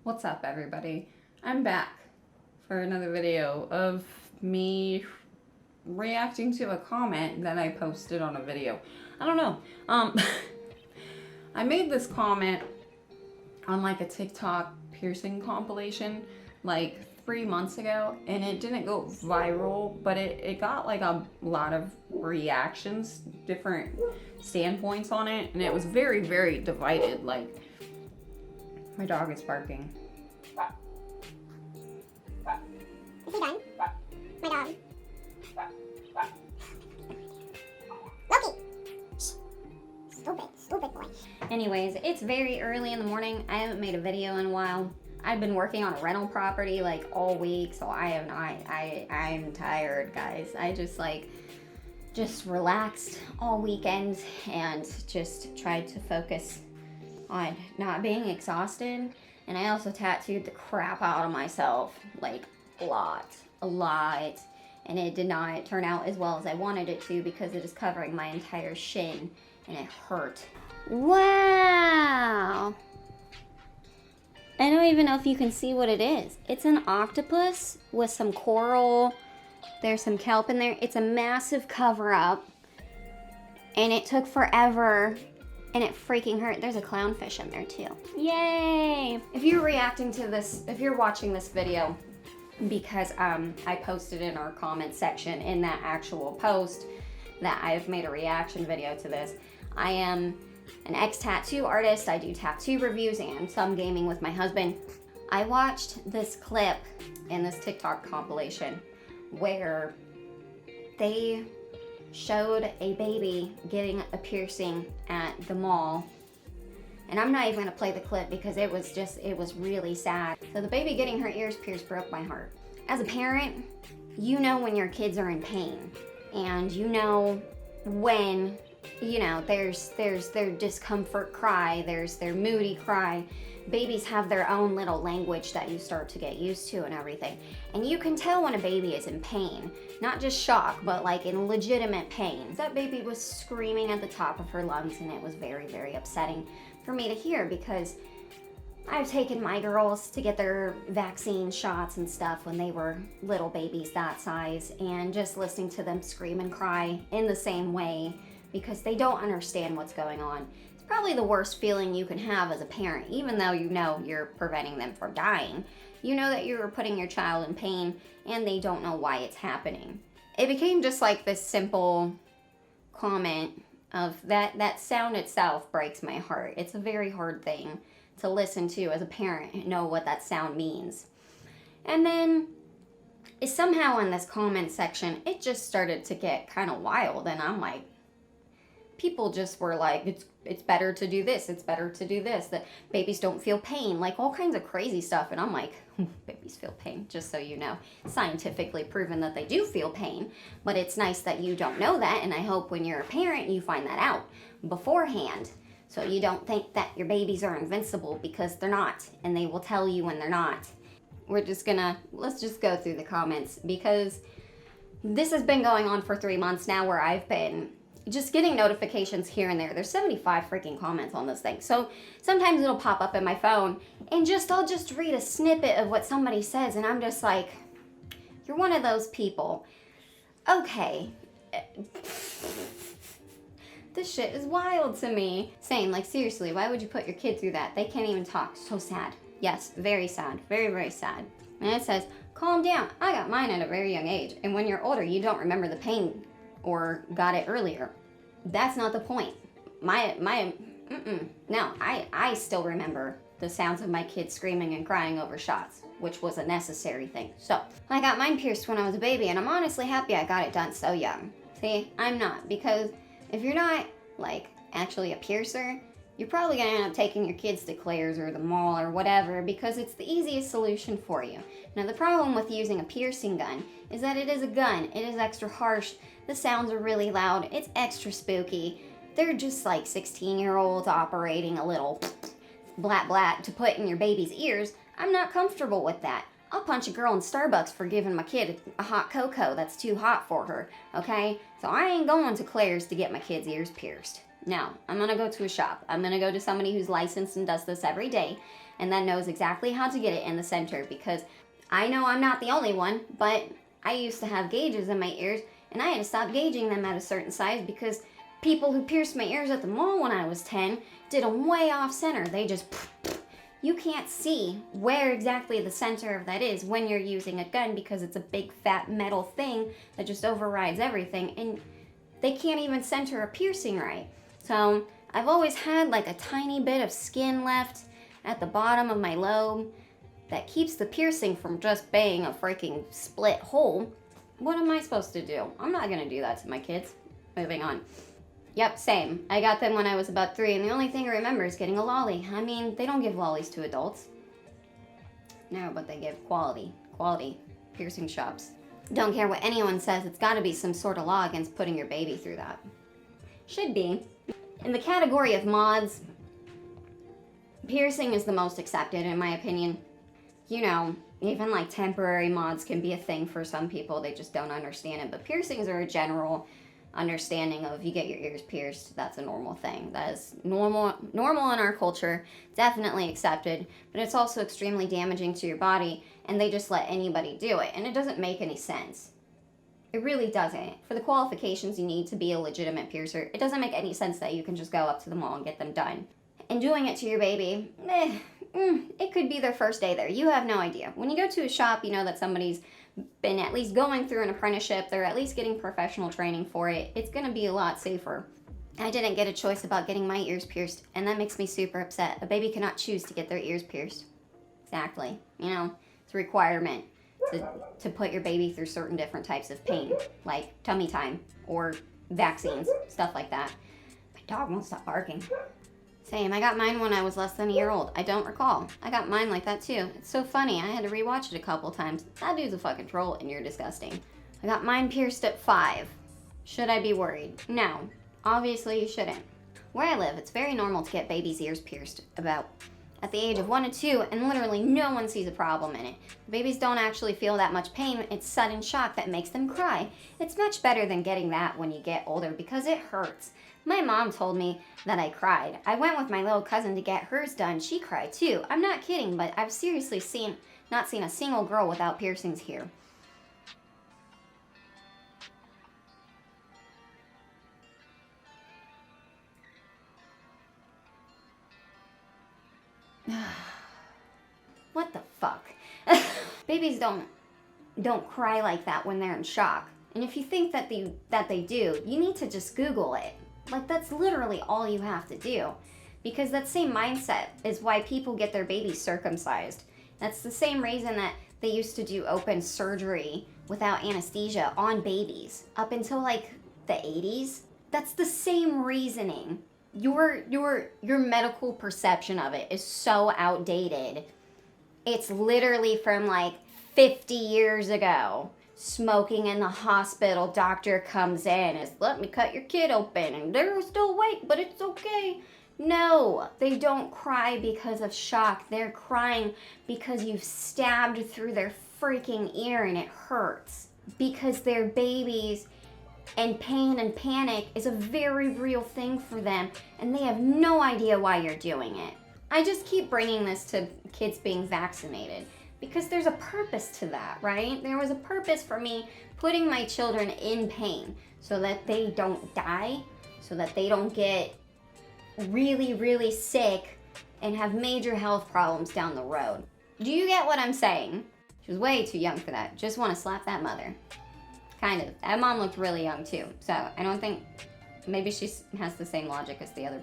What's up, everybody? I'm back for another video of me reacting to a comment that I posted on a video. I don't know. I made this comment on like a TikTok piercing compilation like 3 months ago, and it didn't go viral, but it got like a lot of reactions, different standpoints on it, and it was very, very divided. Like, my dog is barking. Is he done? My dog. Loki! Stupid boy. Anyways, it's very early in the morning. I haven't made a video in a while. I've been working on a rental property like all week, so I'm tired, guys. I just relaxed all weekend and just tried to focus on not being exhausted. And I also tattooed the crap out of myself, like a lot. And it did not turn out as well as I wanted it to because it is covering my entire shin and it hurt. Wow! I don't even know if you can see what it is. It's an octopus with some coral. There's some kelp in there. It's a massive cover-up. And it took forever. And it freaking hurt. There's a clownfish in there too. Yay! If you're reacting to this, if you're watching this video because I posted in our comment section in that actual post that I've made a reaction video to this, I am an ex-tattoo artist. I do tattoo reviews and some gaming with my husband. I watched this clip in this TikTok compilation where they showed a baby getting a piercing at the mall. And I'm not even gonna play the clip because it was really sad. So the baby getting her ears pierced broke my heart. As a parent, you know when your kids are in pain, and you know when, you know, there's their discomfort cry, there's their moody cry. Babies have their own little language that you start to get used to and everything. And you can tell when a baby is in pain, not just shock, but like in legitimate pain. That baby was screaming at the top of her lungs, and it was very, very upsetting for me to hear because I've taken my girls to get their vaccine shots and stuff when they were little babies that size, and just listening to them scream and cry in the same way because they don't understand what's going on. It's probably the worst feeling you can have as a parent, even though you know you're preventing them from dying. You know that you're putting your child in pain and they don't know why it's happening. It became just like this simple comment of that sound itself breaks my heart. It's a very hard thing to listen to as a parent and know what that sound means. And then somehow in this comment section, it just started to get kind of wild, and I'm like, people just were like, it's better to do this, it's better to do this, that babies don't feel pain, like all kinds of crazy stuff. And I'm like, babies feel pain, just so you know. Scientifically proven that they do feel pain, but it's nice that you don't know that, and I hope when you're a parent you find that out beforehand so you don't think that your babies are invincible, because they're not, and they will tell you when they're not. Let's just go through the comments, because this has been going on for 3 months now where I've been just getting notifications here and there. There's 75 freaking comments on this thing. So sometimes it'll pop up in my phone and I'll just read a snippet of what somebody says, and I'm just like, you're one of those people. Okay. This shit is wild to me. Saying like, seriously, why would you put your kid through that? They can't even talk. So sad. Yes, very sad. Very, very sad. And it says, calm down. I got mine at a very young age. And when you're older, you don't remember the pain or got it earlier. That's not the point. No, I still remember the sounds of my kids screaming and crying over shots, which was a necessary thing. So, I got mine pierced when I was a baby, and I'm honestly happy I got it done so young. See, I'm not, because if you're not, like, actually a piercer, you're probably gonna end up taking your kids to Claire's or the mall or whatever, because it's the easiest solution for you. Now, the problem with using a piercing gun is that it is a gun. It is extra harsh. The sounds are really loud. It's extra spooky. They're just like 16-year-olds operating a little blat blat to put in your baby's ears. I'm not comfortable with that. I'll punch a girl in Starbucks for giving my kid a hot cocoa that's too hot for her, okay? So I ain't going to Claire's to get my kid's ears pierced. No, I'm gonna go to a shop. I'm gonna go to somebody who's licensed and does this every day and that knows exactly how to get it in the center, because I know I'm not the only one, but I used to have gauges in my ears and I had to stop gauging them at a certain size because people who pierced my ears at the mall when I was 10 did them way off center. They just, you can't see where exactly the center of that is when you're using a gun because it's a big fat metal thing that just overrides everything, and they can't even center a piercing right. So I've always had like a tiny bit of skin left at the bottom of my lobe that keeps the piercing from just being a freaking split hole. What am I supposed to do? I'm not gonna do that to my kids. Moving on. Yep, same. I got them when I was about 3, and the only thing I remember is getting a lolly. I mean, they don't give lollies to adults. No, but they give quality piercing shops. Don't care what anyone says, it's gotta be some sort of law against putting your baby through that. Should be. In the category of mods, piercing is the most accepted in my opinion. You know, even like temporary mods can be a thing for some people, they just don't understand it, but piercings are a general understanding of you get your ears pierced, that's a normal thing. That is normal in our culture, definitely accepted, but it's also extremely damaging to your body, and they just let anybody do it, and it doesn't make any sense. It really doesn't. For the qualifications you need to be a legitimate piercer, it doesn't make any sense that you can just go up to the mall and get them done. And doing it to your baby, it could be their first day there. You have no idea. When you go to a shop, you know that somebody's been at least going through an apprenticeship, they're at least getting professional training for it. It's gonna be a lot safer. I didn't get a choice about getting my ears pierced, and that makes me super upset. A baby cannot choose to get their ears pierced. Exactly. You know, it's a requirement to put your baby through certain different types of pain, like tummy time or vaccines, stuff like that. My dog won't stop barking. Same, I got mine when I was less than a year old. I don't recall. I got mine like that too. It's so funny, I had to rewatch it a couple times. That dude's a fucking troll and you're disgusting. I got mine pierced at 5. Should I be worried? No, obviously you shouldn't. Where I live, it's very normal to get babies' ears pierced about at the age of 1 to 2, and literally no one sees a problem in it. Babies don't actually feel that much pain, it's sudden shock that makes them cry. It's much better than getting that when you get older because it hurts. My mom told me that I cried. I went with my little cousin to get hers done. She cried too. I'm not kidding, but I've seriously not seen a single girl without piercings here. What the fuck? Babies don't cry like that when they're in shock. And if you think that they do, you need to just Google it. Like, that's literally all you have to do. Because that same mindset is why people get their babies circumcised. That's the same reason that they used to do open surgery without anesthesia on babies up until like the 80s. That's the same reasoning. Your medical perception of it is so outdated. It's literally from like 50 years ago. Smoking in the hospital, doctor comes in, is let me cut your kid open, and they're still awake, but it's okay. No, they don't cry because of shock. They're crying because you've stabbed through their freaking ear and it hurts. Because they're babies, and pain and panic is a very real thing for them, and they have no idea why you're doing it. I just keep bringing this to kids being vaccinated because there's a purpose to that, right? There was a purpose for me putting my children in pain so that they don't die, so that they don't get really, really sick and have major health problems down the road. Do you get what I'm saying? She was way too young for that. Just want to slap that mother. Kind of. That mom looked really young too. So I don't think, maybe she has the same logic as the other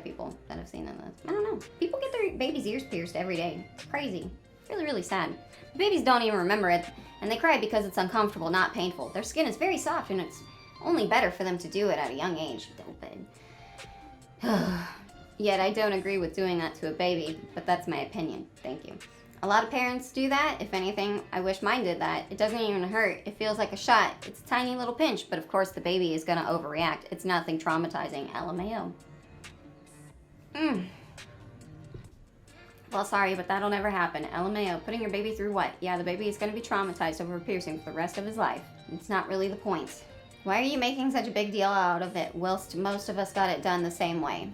people that have seen in this. I don't know. People get their babies' ears pierced every day. It's crazy. Really, really sad. The babies don't even remember it, and they cry because it's uncomfortable, not painful. Their skin is very soft, and it's only better for them to do it at a young age. Yet I don't agree with doing that to a baby, but that's my opinion. Thank you. A lot of parents do that. If anything, I wish mine did that. It doesn't even hurt. It feels like a shot. It's a tiny little pinch, but of course the baby is gonna overreact. It's nothing traumatizing. LMAO. Well, sorry, but that'll never happen. LMAO. Putting your baby through what? Yeah, the baby is going to be traumatized over a piercing for the rest of his life. It's not really the point. Why are you making such a big deal out of it, whilst most of us got it done the same way?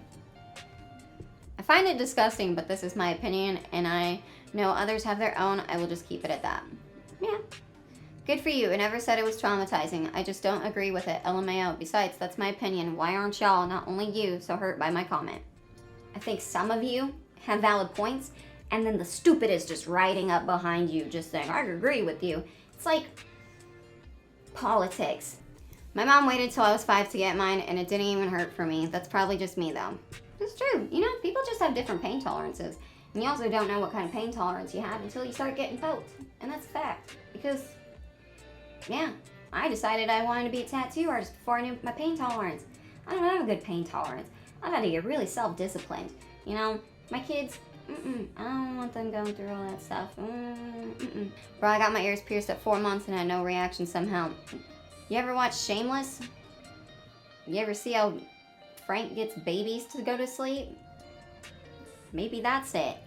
I find it disgusting, but this is my opinion, and I know others have their own. I will just keep it at that. Yeah. Good for you. I never said it was traumatizing. I just don't agree with it. LMAO. Besides, that's my opinion. Why aren't y'all, not only you, so hurt by my comment? I think some of you have valid points, and then the stupid is just riding up behind you, just saying, I agree with you. It's like politics. My mom waited till I was 5 to get mine, and it didn't even hurt for me. That's probably just me, though. It's true. You know, people just have different pain tolerances. And you also don't know what kind of pain tolerance you have until you start getting poked. And that's a fact. Because, yeah, I decided I wanted to be a tattoo artist before I knew my pain tolerance. I don't have a good pain tolerance. I've had to get really self-disciplined. You know, my kids, I don't want them going through all that stuff. Bro, I got my ears pierced at 4 months and had no reaction somehow. You ever watch Shameless? You ever see how Frank gets babies to go to sleep? Maybe that's it.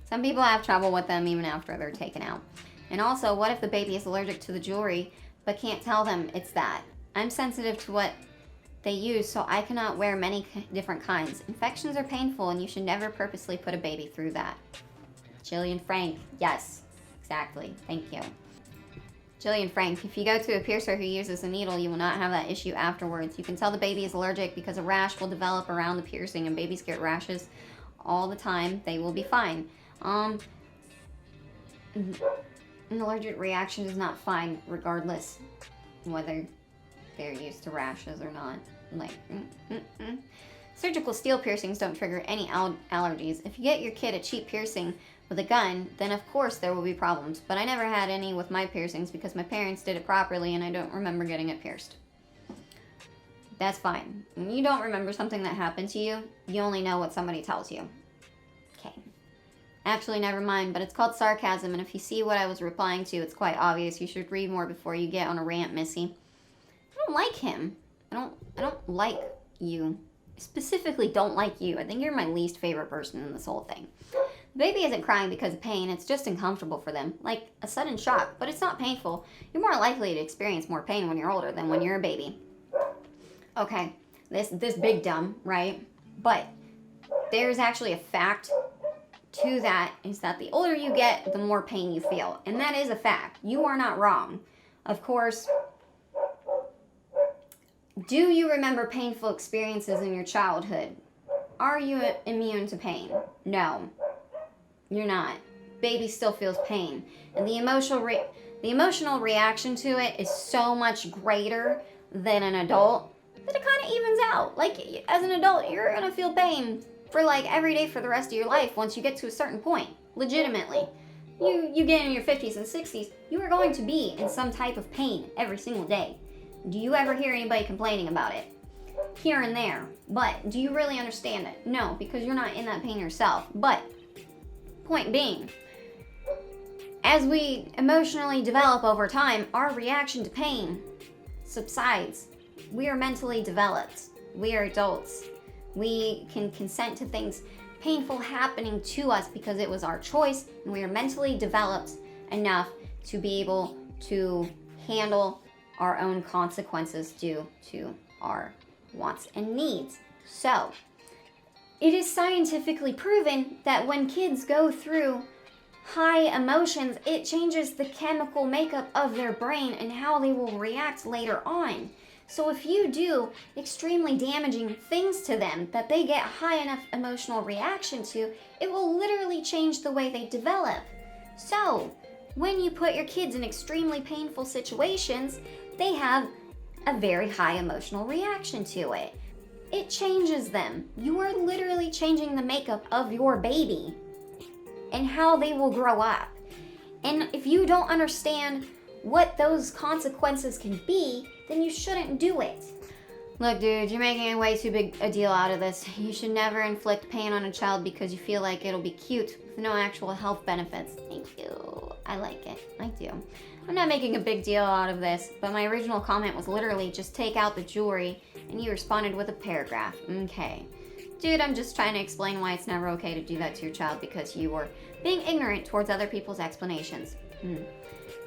Some people have trouble with them even after they're taken out. And also, what if the baby is allergic to the jewelry but can't tell them it's that? I'm sensitive to what they use, so I cannot wear many different kinds. Infections are painful, and you should never purposely put a baby through that. Jillian Frank. Yes, exactly. Thank you. Jillian Frank, if you go to a piercer who uses a needle, you will not have that issue afterwards. You can tell the baby is allergic because a rash will develop around the piercing, and babies get rashes all the time. They will be fine. An allergic reaction is not fine regardless whether they're used to rashes or not. Surgical steel piercings don't trigger any allergies. If you get your kid a cheap piercing with a gun, then of course there will be problems. But I never had any with my piercings because my parents did it properly and I don't remember getting it pierced. That's fine. When you don't remember something that happened to you, you only know what somebody tells you. Okay. Actually, never mind, but it's called sarcasm, and if you see what I was replying to, it's quite obvious. You should read more before you get on a rant, Missy. I don't like him. I don't like you. I specifically don't like you. I think you're my least favorite person in this whole thing. The baby isn't crying because of pain, it's just uncomfortable for them, like a sudden shock, but it's not painful. You're more likely to experience more pain when you're older than when you're a baby. Okay, this big dumb, right? But there's actually a fact to that, is that the older you get, the more pain you feel. And that is a fact. You are not wrong. Of course, do you remember painful experiences in your childhood? Are you immune to pain? No. You're not. Baby still feels pain. And the emotional reaction to it is so much greater than an adult that it kind of evens out. Like, as an adult, you're going to feel pain for like every day for the rest of your life once you get to a certain point. Legitimately. You get in your 50s and 60s, you are going to be in some type of pain every single day. Do you ever hear anybody complaining about it? Here and there. But do you really understand it? No, because you're not in that pain yourself. But point being, as we emotionally develop over time, our reaction to pain subsides. We are mentally developed. We are adults. We can consent to things painful happening to us because it was our choice, and we are mentally developed enough to be able to handle our own consequences due to our wants and needs. So, it is scientifically proven that when kids go through high emotions, it changes the chemical makeup of their brain and how they will react later on. So if you do extremely damaging things to them that they get high enough emotional reaction to, it will literally change the way they develop. So, when you put your kids in extremely painful situations, they have a very high emotional reaction to it. It changes them. You are literally changing the makeup of your baby and how they will grow up. And if you don't understand what those consequences can be, then you shouldn't do it. Look, dude, you're making way too big a deal out of this. You should never inflict pain on a child because you feel like it'll be cute with no actual health benefits. Thank you. I like it. I do. I'm not making a big deal out of this, but my original comment was literally just take out the jewelry, and you responded with a paragraph. Okay. Dude, I'm just trying to explain why it's never okay to do that to your child because you were being ignorant towards other people's explanations.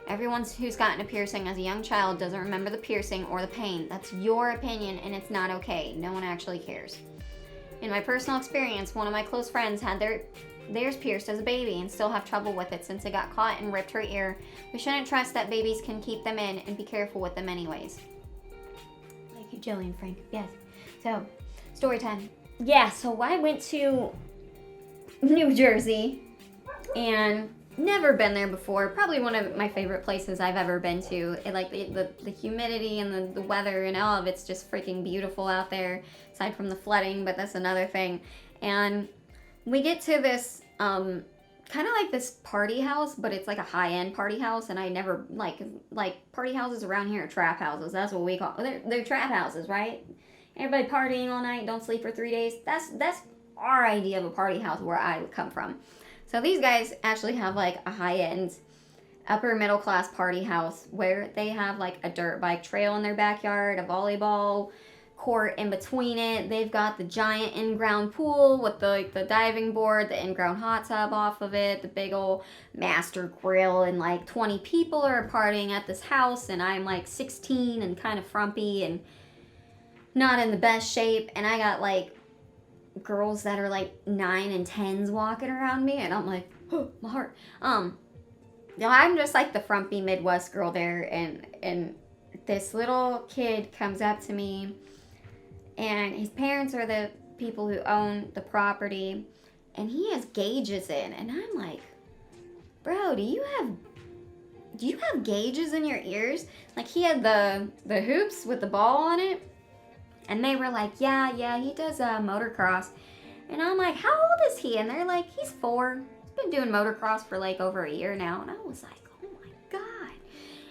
Everyone who's gotten a piercing as a young child doesn't remember the piercing or the pain. That's your opinion, and it's not okay. No one actually cares. In my personal experience, one of my close friends had theirs pierced as a baby and still have trouble with it since it got caught and ripped her ear. We shouldn't trust that babies can keep them in, and be careful with them anyways. Thank you, Jillian Frank. Yes. So, story time. Yeah, so I went to New Jersey and never been there before. Probably one of my favorite places I've ever been to. It, like the humidity and the weather and all of it's just freaking beautiful out there, aside from the flooding, but that's another thing. And we get to this kind of like this party house, but it's like a high-end party house, and I never like party houses around here are trap houses. That's what we call they're trap houses, right? Everybody partying all night, don't sleep for 3 days. That's our idea of a party house where I come from. So these guys actually have like a high-end, upper middle class party house where they have like a dirt bike trail in their backyard, a volleyball court in between it. They've got the giant in-ground pool with the diving board, the in-ground hot tub off of it, the big old master grill, and like 20 people are partying at this house, and I'm like 16 and kind of frumpy and not in the best shape, and I got like girls that are like 9 and 10s walking around me, and I'm like, oh, my heart. I'm just like the frumpy Midwest girl there, and this little kid comes up to me, and his parents are the people who own the property, and he has gauges in, and I'm like, bro, do you have gauges in your ears? Like, he had the hoops with the ball on it. And they were like, yeah, he does motocross. And I'm like, how old is he? And they're like, he's 4. He's been doing motocross for like over a year now. And I was like, oh my God.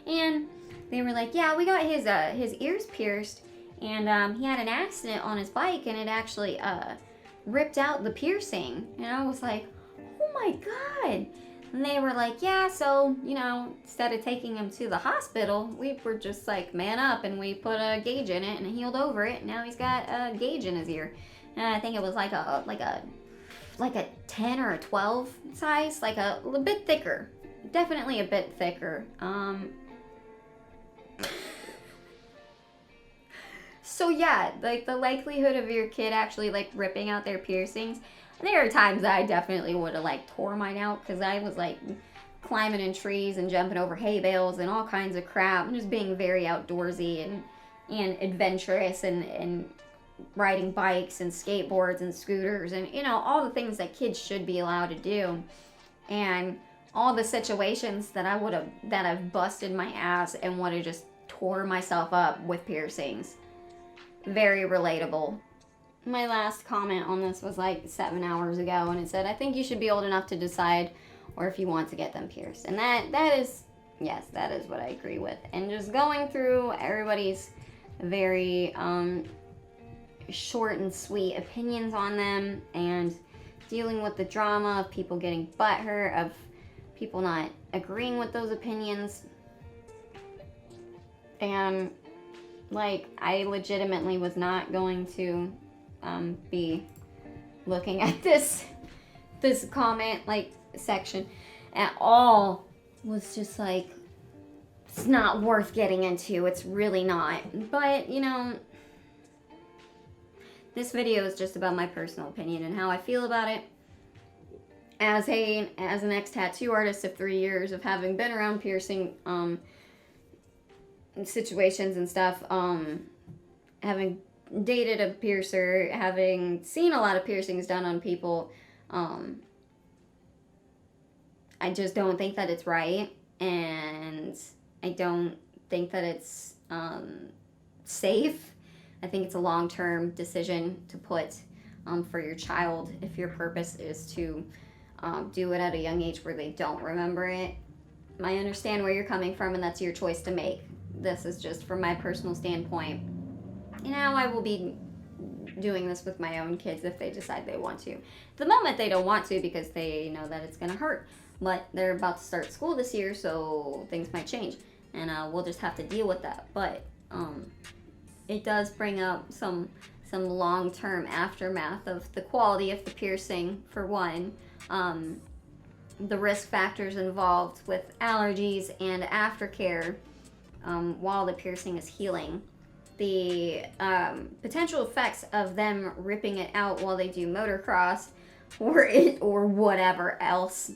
And they were like, yeah, we got his ears pierced. And he had an accident on his bike, and it actually ripped out the piercing. And I was like, oh my God. And they were like, yeah, so, instead of taking him to the hospital, we were just like, man up, and we put a gauge in it and healed over it. And now he's got a gauge in his ear. And I think it was like a 10 or a 12 size, like a bit thicker. Definitely a bit thicker. So yeah, like the likelihood of your kid actually like ripping out their piercings. There are times that I definitely would have like tore mine out, because I was like climbing in trees and jumping over hay bales and all kinds of crap, and just being very outdoorsy and adventurous and riding bikes and skateboards and scooters and all the things that kids should be allowed to do. And all the situations that I've busted my ass and would have just tore myself up with piercings. Very relatable. My last comment on this was like 7 hours ago, and it said, I think you should be old enough to decide or if you want to get them pierced. And that is, yes, that is what I agree with. And just going through everybody's very short and sweet opinions on them, and dealing with the drama of people getting butthurt, of people not agreeing with those opinions. And like, I legitimately was not going to be looking at this comment like section at all. Was just like, it's not worth getting into. It's really not. But this video is just about my personal opinion and how I feel about it as an ex-tattoo artist of 3 years, of having been around piercing situations and stuff, having dated a piercer, having seen a lot of piercings done on people. I just don't think that it's right, and I don't think that it's safe. I think it's a long-term decision to put for your child, if your purpose is to do it at a young age where they don't remember it. I understand where you're coming from, and that's your choice to make. This is just from my personal standpoint. I will be doing this with my own kids if they decide they want to. At the moment, they don't want to because they know that it's going to hurt. But they're about to start school this year, so things might change. And we'll just have to deal with that. But it does bring up some long-term aftermath of the quality of the piercing, for one. the risk factors involved with allergies and aftercare while the piercing is healing. The potential effects of them ripping it out while they do motocross or whatever else,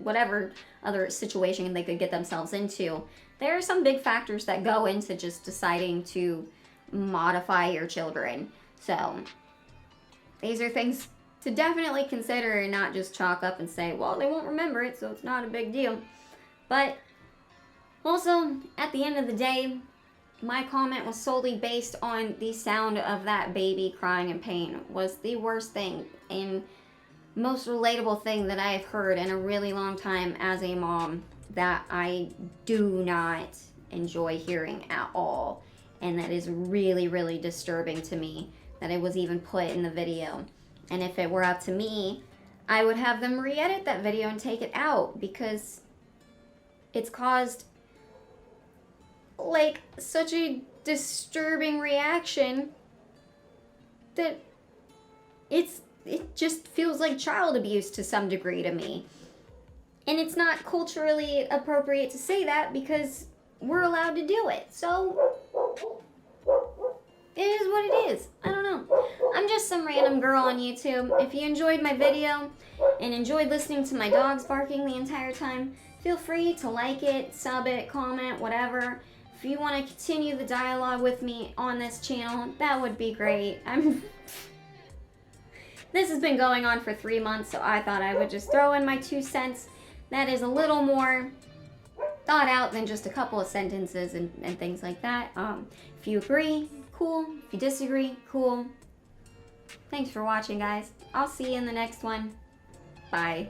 whatever other situation they could get themselves into. There are some big factors that go into just deciding to modify your children. So these are things to definitely consider and not just chalk up and say, well, they won't remember it, so it's not a big deal. But also, at the end of the day, my comment was solely based on the sound of that baby crying in pain. Was the worst thing and most relatable thing that I have heard in a really long time as a mom, that I do not enjoy hearing at all. And that is really, really disturbing to me that it was even put in the video. And if it were up to me, I would have them re-edit that video and take it out, because it's caused like such a disturbing reaction that it just feels like child abuse to some degree to me. And it's not culturally appropriate to say that because we're allowed to do it. So it is what it is. I don't know. I'm just some random girl on YouTube. If you enjoyed my video and enjoyed listening to my dogs barking the entire time, feel free to like it, sub it, comment, whatever. If you want to continue the dialogue with me on this channel, that would be great. This has been going on for 3 months, so I thought I would just throw in my 2 cents. That is a little more thought out than just a couple of sentences and things like that. If you agree, cool. If you disagree, cool. Thanks for watching, guys. I'll see you in the next one. Bye.